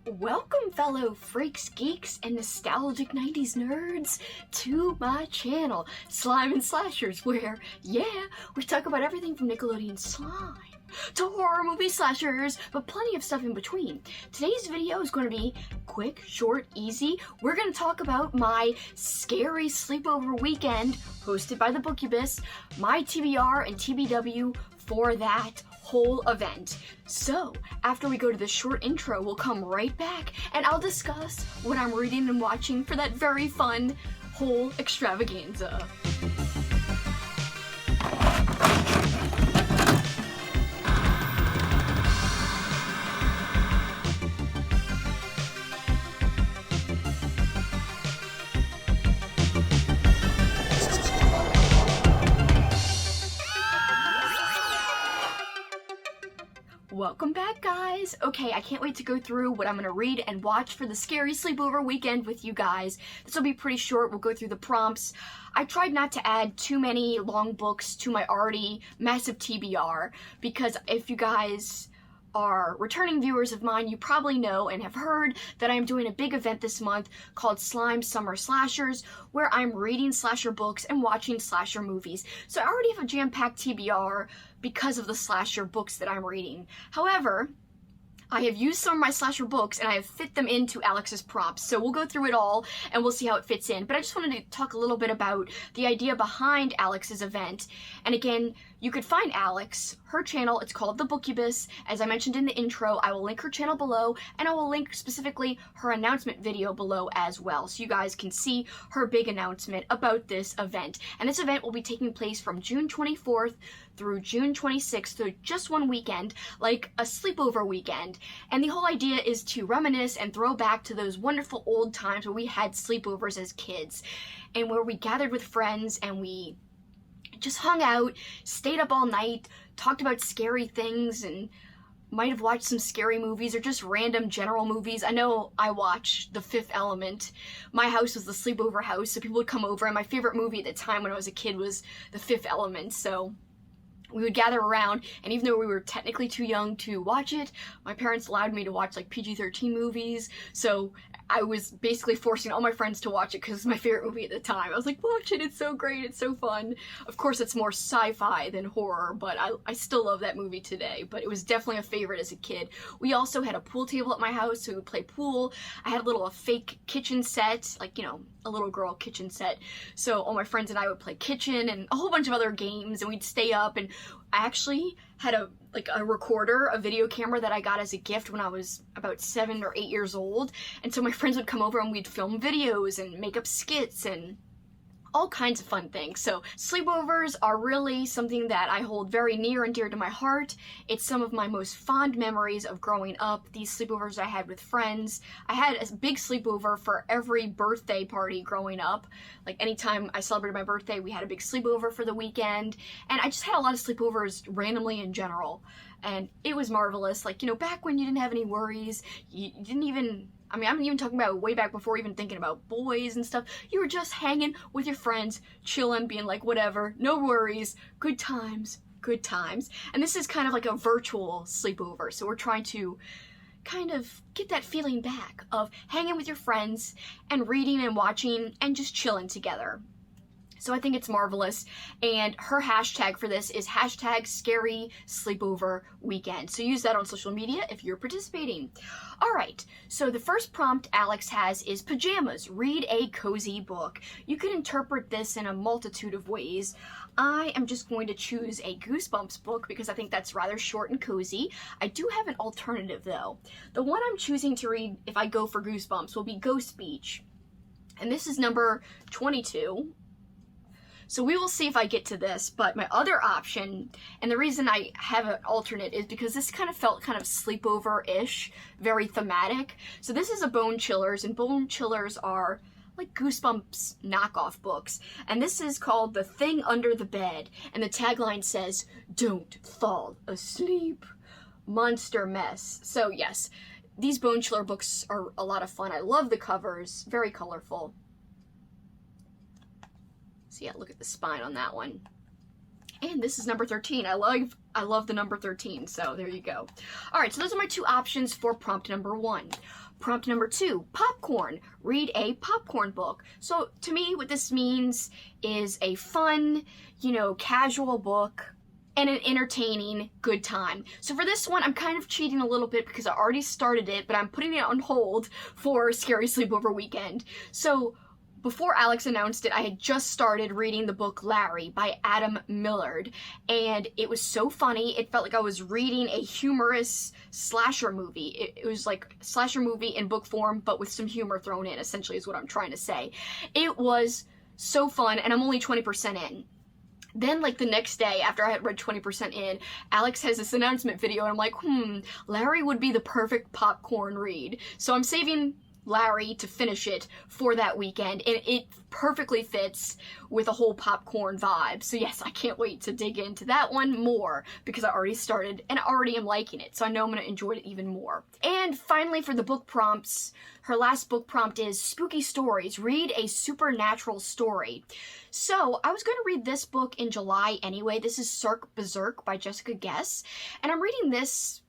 Welcome, fellow freaks, geeks, and nostalgic 90s nerds to my channel, Slime and Slashers, where, we talk about everything from Nickelodeon slime to horror movie slashers, but plenty of stuff in between. Today's video is going to be quick, short, easy. We're going to talk about my Scary Sleepover Weekend, hosted by the Bookubus, my TBR and TBW for that whole event. So, after we go to the short intro, we'll come right back and I'll discuss what I'm reading and watching for that very fun whole extravaganza. Welcome back, guys! Okay, I can't wait to go through what I'm going to read and watch for the Scary Sleepover Weekend with you guys. This will be pretty short. We'll go through the prompts. I tried not to add too many long books to my already massive TBR, because if you guys are returning viewers of mine, you probably know and have heard that I'm doing a big event this month called Slime Summer Slashers, where I'm reading slasher books and watching slasher movies. So I already have a jam-packed TBR because of the slasher books that I'm reading. However, I have used some of my slasher books and I have fit them into Alex's prompts. So we'll go through it all and we'll see how it fits in. But I just wanted to talk a little bit about the idea behind Alex's event. And again, you could find Alex, her channel, it's called The Bookubus. As I mentioned in the intro, I will link her channel below, and I will link specifically her announcement video below as well, so you guys can see her big announcement about this event. And this event will be taking place from June 24th through June 26th, so just one weekend, like a sleepover weekend. And the whole idea is to reminisce and throw back to those wonderful old times where we had sleepovers as kids, and where we gathered with friends and we just hung out, stayed up all night, talked about scary things, and might have watched some scary movies or just random general movies. I know I watched The Fifth Element. My house was the sleepover house, so people would come over, and my favorite movie at the time when I was a kid was The Fifth Element, so we would gather around, and even though we were technically too young to watch it, my parents allowed me to watch like PG-13 movies, so I was basically forcing all my friends to watch it because it's my favorite movie at the time. I was like, watch it, it's so great, it's so fun. Of course, it's more sci-fi than horror, but I still love that movie today, but it was definitely a favorite as a kid. We also had a pool table at my house, so we would play pool. I had a fake kitchen set, like, you know, a little girl kitchen set, so all my friends and I would play kitchen and a whole bunch of other games, and we'd stay up. And I actually had a recorder, a video camera that I got as a gift when I was about 7 or 8 years old, and so my friends would come over and we'd film videos and make up skits and all kinds of fun things. So sleepovers are really something that I hold very near and dear to my heart. It's some of my most fond memories of growing up, these sleepovers I had with friends. I had a big sleepover for every birthday party growing up. Like anytime I celebrated my birthday, we had a big sleepover for the weekend, and I just had a lot of sleepovers randomly in general. And it was marvelous. Like, you know, back when you didn't have any worries, you didn't even, I mean, I'm even talking about way back before even thinking about boys and stuff. You were just hanging with your friends, chilling, being like, whatever, no worries, good times, good times. And this is kind of like a virtual sleepover, so we're trying to kind of get that feeling back of hanging with your friends and reading and watching and just chilling together. So I think it's marvelous, and her hashtag for this is hashtag Scary Sleepover Weekend. So use that on social media if you're participating. All right, so the first prompt Alex has is pajamas. Read a cozy book. You can interpret this in a multitude of ways. I am just going to choose a Goosebumps book because I think that's rather short and cozy. I do have an alternative though. The one I'm choosing to read if I go for Goosebumps will be Ghost Beach, and this is number 22. So we will see if I get to this, but my other option, and the reason I have an alternate is because this kind of felt kind of sleepover-ish, very thematic. So this is a Bone Chillers, and Bone Chillers are like Goosebumps knockoff books. And this is called The Thing Under the Bed, and the tagline says, "Don't fall asleep, monster mess." So yes, these Bone Chiller books are a lot of fun. I love the covers, very colorful. So yeah, look at the spine on that one. And this is number 13. I love the number 13, so there you go. All right, so those are my 2 options for prompt number 1. Prompt number 2, popcorn. Read a popcorn book. So to me, what this means is a fun, casual book and an entertaining, good time. So for this one, I'm kind of cheating a little bit because I already started it, but I'm putting it on hold for Scary Sleepover Weekend. So before Alex announced it, I had just started reading the book Larry by Adam Millard, and it was so funny. It felt like I was reading a humorous slasher movie. It was like a slasher movie in book form, but with some humor thrown in, essentially is what I'm trying to say. It was so fun, and I'm only 20% in. Then, like, the next day, after I had read 20% in, Alex has this announcement video, and I'm like, Larry would be the perfect popcorn read. So I'm saving Larry to finish it for that weekend, and it perfectly fits with a whole popcorn vibe. So yes, I can't wait to dig into that one more because I already started and I already am liking it, so I know I'm going to enjoy it even more. And finally, for the book prompts, her last book prompt is spooky stories. Read a supernatural story. So I was going to read this book in July anyway. This is Cirque Berserk by Jessica Guess, and I'm reading this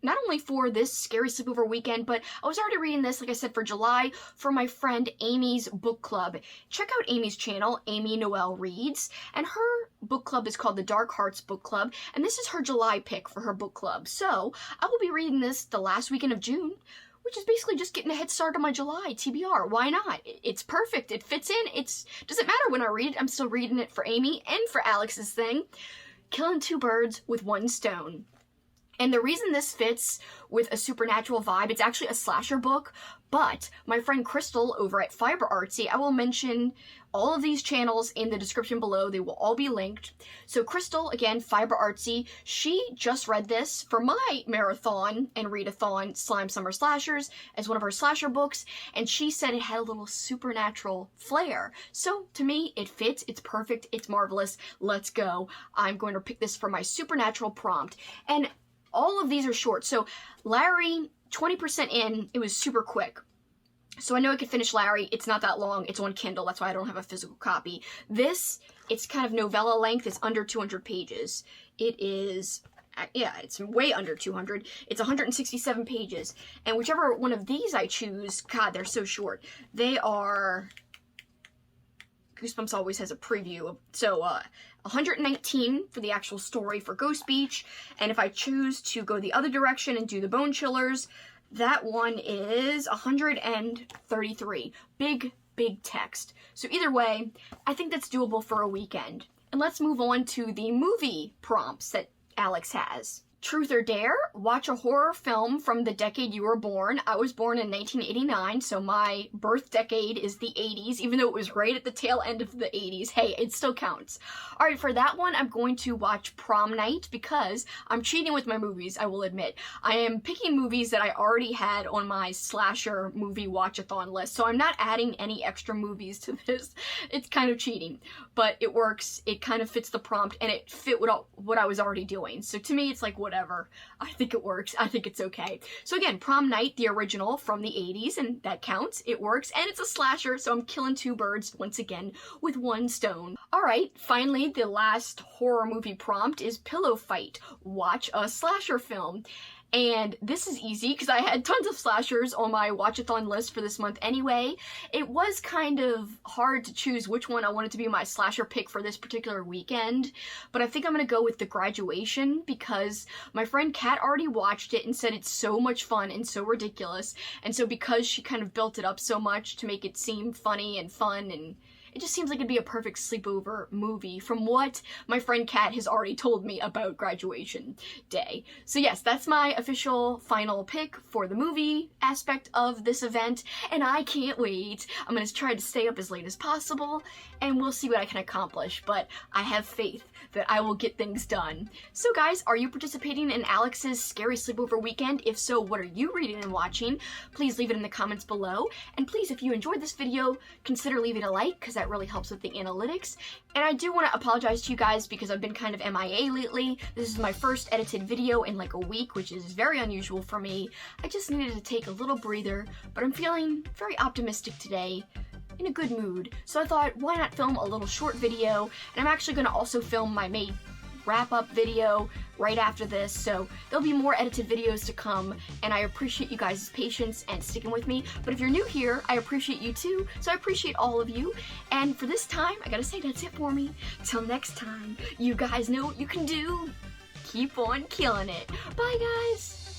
not only for this Scary Sleepover Weekend, but I was already reading this, like I said, for July for my friend Amy's book club. Check out Amy's channel, Amy Noel Reads, and her book club is called the Dark Hearts Book Club, and this is her July pick for her book club. So I will be reading this the last weekend of June, which is basically just getting a head start on my July TBR. Why not? It's perfect. It fits in. Doesn't matter when I read it. I'm still reading it for Amy and for Alex's thing. Killing 2 birds with 1 stone. And the reason this fits with a supernatural vibe, it's actually a slasher book, but my friend Crystal over at Fiber Artsy, I will mention all of these channels in the description below. They will all be linked. So Crystal, again, Fiber Artsy, she just read this for my marathon and readathon Slime Summer Slashers as one of her slasher books, and she said it had a little supernatural flair. So to me, it fits, it's perfect, it's marvelous. Let's go. I'm going to pick this for my supernatural prompt. And all of these are short. So Larry, 20% in, it was super quick. So I know I could finish Larry. It's not that long. It's on Kindle. That's why I don't have a physical copy. This, it's kind of novella length. It's under 200 pages. It is, yeah, it's way under 200. It's 167 pages. And whichever one of these I choose, God, they're so short. They are, Goosebumps always has a preview. So 119 for the actual story for Ghost Beach, and if I choose to go the other direction and do the Bone Chillers, that one is 133. Big text. So either way, I think that's doable for a weekend. And let's move on to the movie prompts that Alex has. Truth or Dare, watch a horror film from the decade you were born. I was born in 1989, so my birth decade is the 80s, even though it was right at the tail end of the 80s. Hey, it still counts. All right, for that one, I'm going to watch Prom Night because I'm cheating with my movies, I will admit. I am picking movies that I already had on my slasher movie watchathon list, so I'm not adding any extra movies to this. It's kind of cheating, but it works. It kind of fits the prompt, and it fit what I was already doing. So to me, it's like, whatever. I think it works. I think it's okay. So again, Prom Night, the original from the 80s, and that counts. It works, and it's a slasher, so I'm killing 2 birds once again with 1 stone. All right, finally, the last horror movie prompt is Pillow Fight. Watch a slasher film. And this is easy because I had tons of slashers on my watchathon list for this month anyway. It was kind of hard to choose which one I wanted to be my slasher pick for this particular weekend, but I think I'm going to go with The Graduation because my friend Kat already watched it and said it's so much fun and so ridiculous. And so because she kind of built it up so much to make it seem funny and fun, and it just seems like it'd be a perfect sleepover movie from what my friend Kat has already told me about Graduation Day. So yes, that's my official final pick for the movie aspect of this event, and I can't wait. I'm going to try to stay up as late as possible, and we'll see what I can accomplish, but I have faith that I will get things done. So guys, are you participating in Alex's Scary Sleepover Weekend? If so, what are you reading and watching? Please leave it in the comments below, and please, if you enjoyed this video, consider leaving a like, because that really helps with the analytics. And I do want to apologize to you guys because I've been kind of MIA lately. This is my first edited video in like a week, which is very unusual for me. I just needed to take a little breather, but I'm feeling very optimistic today in a good mood. So I thought, why not film a little short video? And I'm actually gonna also film my May wrap-up video right after this, so there'll be more edited videos to come, and I appreciate you guys' patience and sticking with me. But if you're new here, I appreciate you too, so I appreciate all of you. And for this time, I gotta say that's it for me. Till next time, you guys know what you can do. Keep on killing it. Bye, guys!